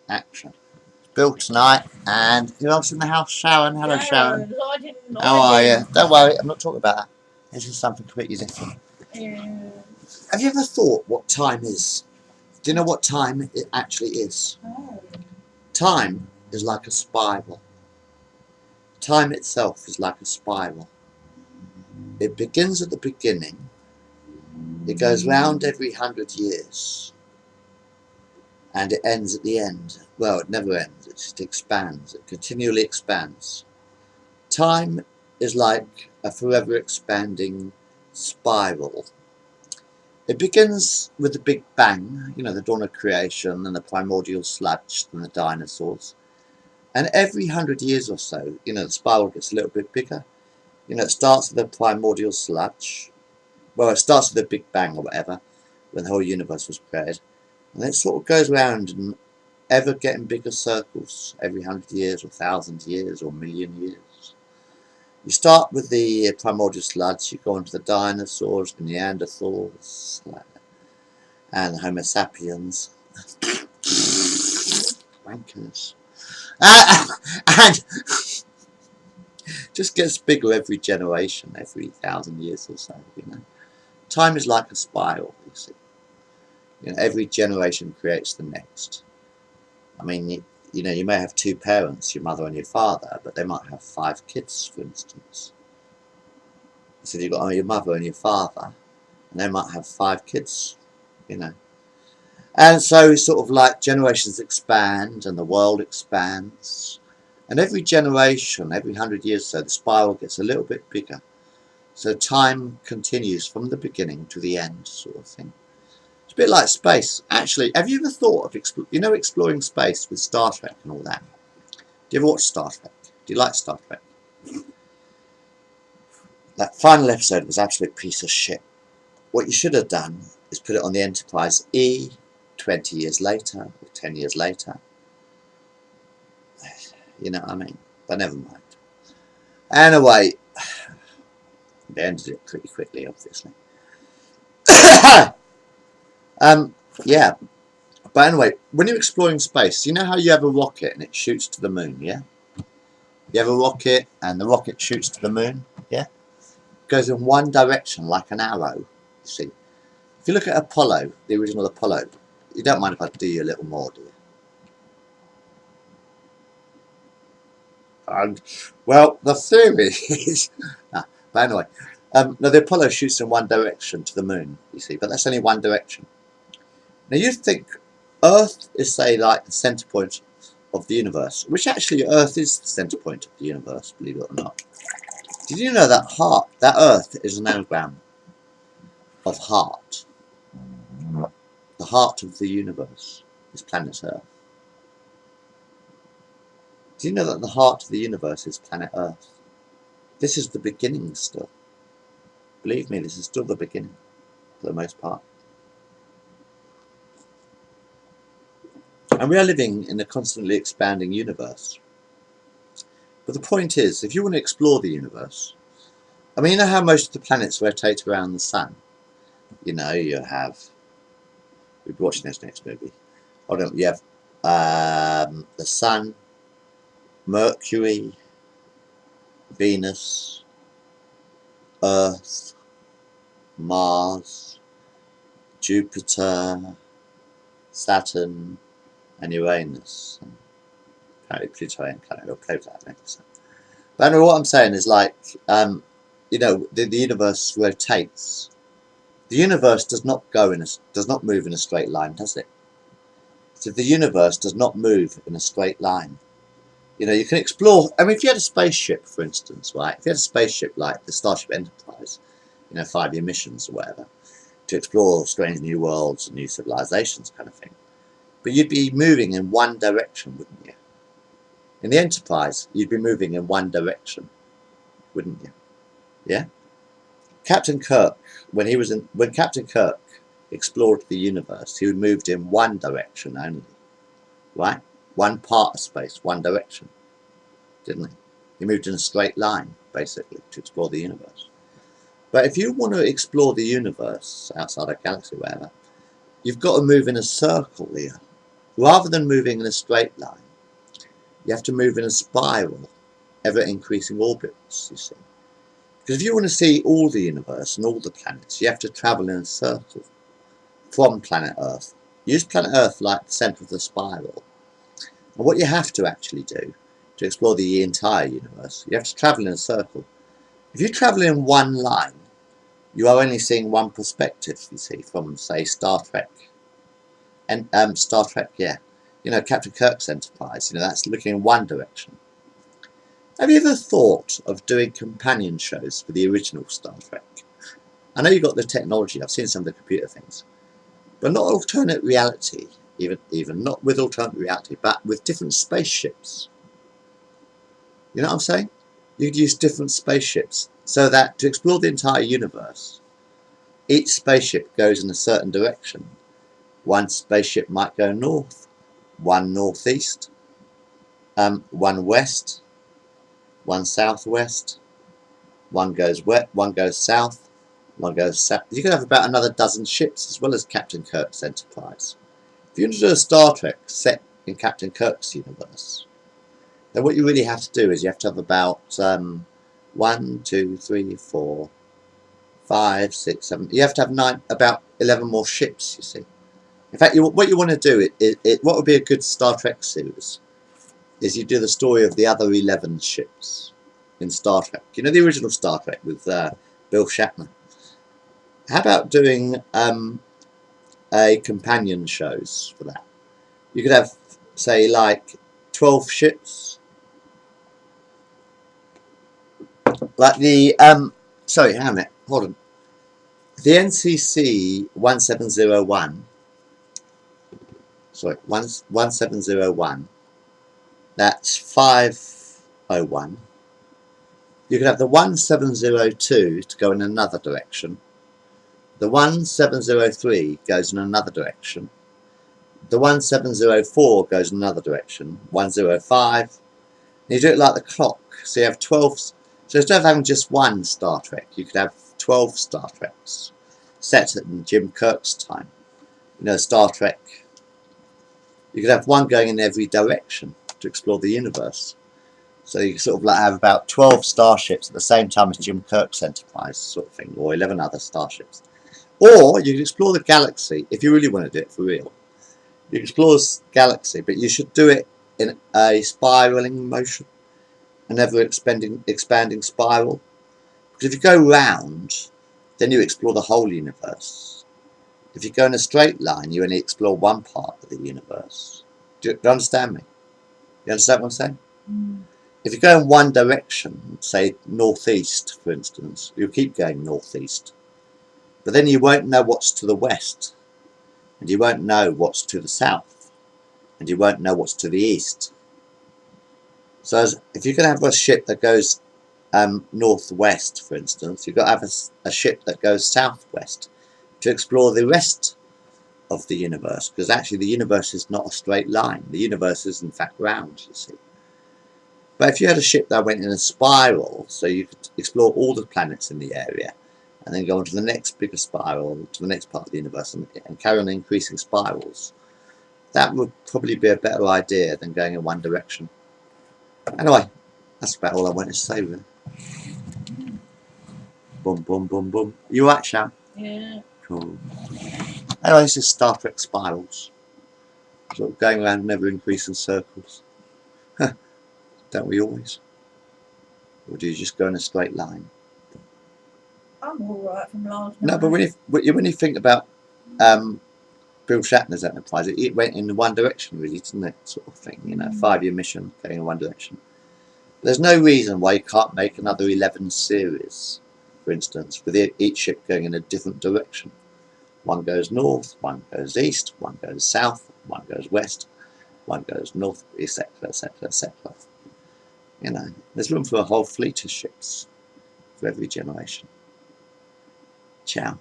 Action. Bill tonight, and who else in the house? Sharon. Hello, Sharon. How are you? Don't worry, I'm not talking about that. This is something completely different. Have you ever thought what time is? Do you know what time it actually is? Oh. Time is like a spiral. Time itself is like a spiral. It begins at the beginning. It goes round every 100 years. And it ends at the end. Well, it never ends. It just expands. It continually expands. Time is like a forever expanding spiral. It begins with the Big Bang, you know, the dawn of creation and the primordial sludge and the dinosaurs. And every 100 years or so, you know, the spiral gets a little bit bigger. You know, it starts with the primordial sludge. Well, it starts with the Big Bang or whatever, when the whole universe was created. And it sort of goes around in ever getting bigger circles every 100 years or 1,000 years or million years. You start with the primordial sludge, you go on to the dinosaurs, the Neanderthals, and the Homo sapiens. Wankers. And just gets bigger every generation, every 1,000 years or so, you know. Time is like a spiral, you see. You know, every generation creates the next. I mean, you know, you may have two parents, your mother and your father, but they might have 5 kids, for instance. So you've got your mother and your father, and they might have 5 kids, you know. And so sort of like generations expand and the world expands. And every generation, every 100 years or so, the spiral gets a little bit bigger. So time continues from the beginning to the end, sort of thing. It's a bit like space. Actually, have you ever thought of exploring space with Star Trek and all that? Do you ever watch Star Trek? Do you like Star Trek? That final episode was an absolute piece of shit. What you should have done is put it on the Enterprise E 20 years later or 10 years later. You know what I mean? But never mind. Anyway, they ended it pretty quickly, obviously. Yeah. But anyway, when you're exploring space, you know how you have a rocket and it shoots to the moon, yeah? You have a rocket and the rocket shoots to the moon, yeah? It goes in one direction like an arrow, you see. If you look at Apollo, the original Apollo, you don't mind if I do you a little more, do you? And, well, the theory is... but anyway, no, the Apollo shoots in one direction to the moon, you see, but that's only one direction. Now you think Earth is, say, like the centre point of the universe, which actually Earth is the centre point of the universe, believe it or not. Did you know that Earth is an anagram of heart? The heart of the universe is planet Earth. Do you know that the heart of the universe is planet Earth? This is the beginning still. Believe me, this is still the beginning, for the most part. And we are living in a constantly expanding universe. But the point is, if you want to explore the universe, I mean, you know how most of the planets rotate around the sun? You know, you have... We'll be watching this next movie. Hold on, you have the sun, Mercury, Venus, Earth, Mars, Jupiter, Saturn, and Uranus. And apparently Pluto ain't planet, or Pluto, I think. So. But anyway, what I'm saying is, like, you know, the universe rotates. The universe does not move in a straight line, does it? So the universe does not move in a straight line. You know, you can explore. I mean, if you had a spaceship, for instance, right? If you had a spaceship like the Starship Enterprise, you know, 5-year missions or whatever, to explore strange new worlds and new civilizations, kind of thing. But you'd be moving in one direction, wouldn't you? In the Enterprise, you'd be moving in one direction, wouldn't you? Yeah. Captain Kirk, when Captain Kirk explored the universe, he moved in one direction only, right? One part of space, one direction, didn't he? He moved in a straight line, basically, to explore the universe. But if you want to explore the universe outside a galaxy or whatever, you've got to move in a circle here. rather than moving in a straight line, you have to move in a spiral, ever increasing orbits, you see. Because if you want to see all the universe and all the planets, you have to travel in a circle from planet Earth. Use planet Earth like the centre of the spiral. And what you have to actually do to explore the entire universe, you have to travel in a circle. If you travel in one line, you are only seeing one perspective, you see, from, say, Star Trek. And Star Trek, yeah. You know, Captain Kirk's Enterprise, you know, that's looking in one direction. Have you ever thought of doing companion shows for the original Star Trek? I know you've got the technology, I've seen some of the computer things, but not alternate reality, even not with alternate reality, but with different spaceships. You know what I'm saying? You could use different spaceships so that to explore the entire universe, each spaceship goes in a certain direction. One spaceship might go north, one northeast, one west, one southwest, one goes west, one goes south, one goes south. You could have about another dozen ships as well as Captain Kirk's Enterprise. If you want to do a Star Trek set in Captain Kirk's universe, then what you really have to do is you have to have about 1, 2, 3, 4, 5, 6, 7. You have to have about 11 more ships, you see. In fact, what you want to do, what would be a good Star Trek series, is you do the story of the other 11 ships in Star Trek. You know the original Star Trek with Bill Shatner? How about doing a companion shows for that? You could have, say, like 12 ships. Like the, sorry, hang on a minute, hold on. The NCC 1701, sorry, 1701, that's 501. You could have the 1702 to go in another direction. The 1703 goes in another direction. The 1704 goes in another direction. 105. And you do it like the clock. So you have 12. So instead of having just one Star Trek, you could have 12 Star Treks set in Jim Kirk's time. You know, Star Trek. You could have one going in every direction to explore the universe. So you sort of like have about 12 starships at the same time as Jim Kirk's Enterprise sort of thing, or 11 other starships. Or you can explore the galaxy, if you really want to do it for real. You can explore the galaxy, but you should do it in a spiraling motion, an ever-expanding spiral. Because if you go round, then you explore the whole universe. If you go in a straight line, you only explore one part of the universe. Do you understand me? You understand what I'm saying? Mm. If you go in one direction, say northeast, for instance, you'll keep going northeast. But then you won't know what's to the west, and you won't know what's to the south, and you won't know what's to the east. So if you're going to have a ship that goes northwest, for instance, you've got to have a ship that goes southwest to explore the rest of the universe, because actually the universe is not a straight line. The universe is in fact round, you see. But if you had a ship that went in a spiral, so you could explore all the planets in the area, and then go on to the next bigger spiral, to the next part of the universe, and carry on increasing spirals, that would probably be a better idea than going in one direction. Anyway, that's about all I wanted to say, really. Boom, boom, boom, boom. You right, Sham? Yeah. Cool. Anyway, this is Star Trek spirals. Sort of going around in ever increasing circles. Don't we always? Or do you just go in a straight line? I'm alright from last night. No, but when you think about Bill Shatner's Enterprise, it went in one direction, really, didn't it? Sort of thing, you know, 5-year mission going in one direction. There's no reason why you can't make another 11 series, for instance, with each ship going in a different direction. One goes north, one goes east, one goes south, one goes west, one goes north, etc., etc., etc. You know, there's room for a whole fleet of ships for every generation. Ciao.